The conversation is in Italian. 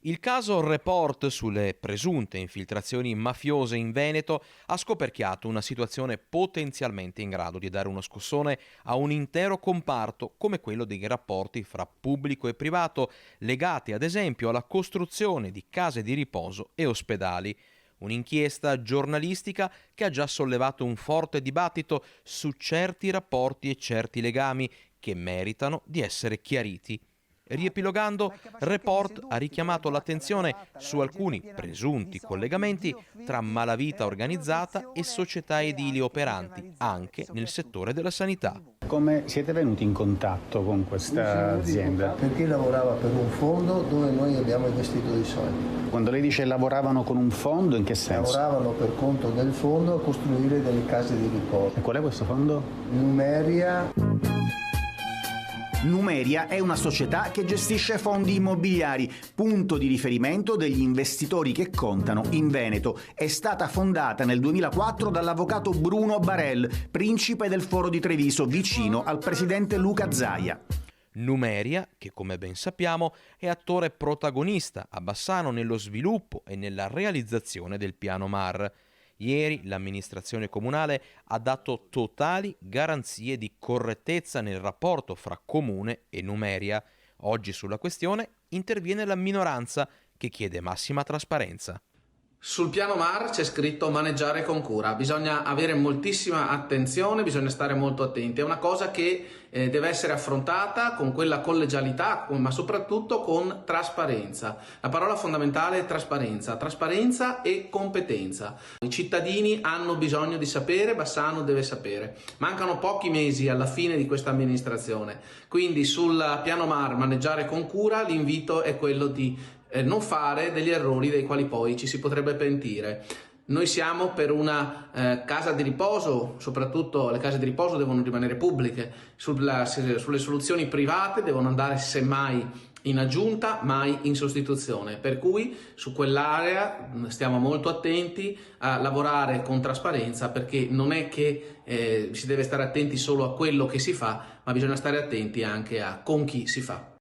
Il caso Report sulle presunte infiltrazioni mafiose in Veneto ha scoperchiato una situazione potenzialmente in grado di dare uno scossone a un intero comparto come quello dei rapporti fra pubblico e privato, legati ad esempio alla costruzione di case di riposo e ospedali. Un'inchiesta giornalistica che ha già sollevato un forte dibattito su certi rapporti e certi legami che meritano di essere chiariti. Riepilogando, Report ha richiamato l'attenzione su alcuni presunti collegamenti tra malavita organizzata e società edili operanti anche nel settore della sanità. Come siete venuti in contatto con questa azienda? Perché lavorava per un fondo dove noi abbiamo investito dei soldi. Quando lei dice lavoravano con un fondo, in che senso? Lavoravano per conto del fondo a costruire delle case di riposo. E qual è questo fondo? Numeria. Numeria è una società che gestisce fondi immobiliari, punto di riferimento degli investitori che contano in Veneto. È stata fondata nel 2004 dall'avvocato Bruno Barel, principe del Foro di Treviso, vicino al presidente Luca Zaia. Numeria, che come ben sappiamo è attore protagonista a Bassano nello sviluppo e nella realizzazione del piano MAR. Ieri l'amministrazione comunale ha dato totali garanzie di correttezza nel rapporto fra comune e Numeria. Oggi sulla questione interviene la minoranza che chiede massima trasparenza. Sul piano MAR c'è scritto maneggiare con cura, bisogna avere moltissima attenzione, bisogna stare molto attenti, è una cosa che deve essere affrontata con quella collegialità, ma soprattutto con trasparenza. La parola fondamentale è trasparenza, trasparenza e competenza. I cittadini hanno bisogno di sapere, Bassano deve sapere. Mancano pochi mesi alla fine di questa amministrazione, quindi sul piano MAR maneggiare con cura l'invito è quello di non fare degli errori dei quali poi ci si potrebbe pentire. Noi siamo per una casa di riposo, soprattutto le case di riposo devono rimanere pubbliche, sulle soluzioni private devono andare semmai in aggiunta, mai in sostituzione, per cui su quell'area stiamo molto attenti a lavorare con trasparenza, perché non è che si deve stare attenti solo a quello che si fa, ma bisogna stare attenti anche a con chi si fa.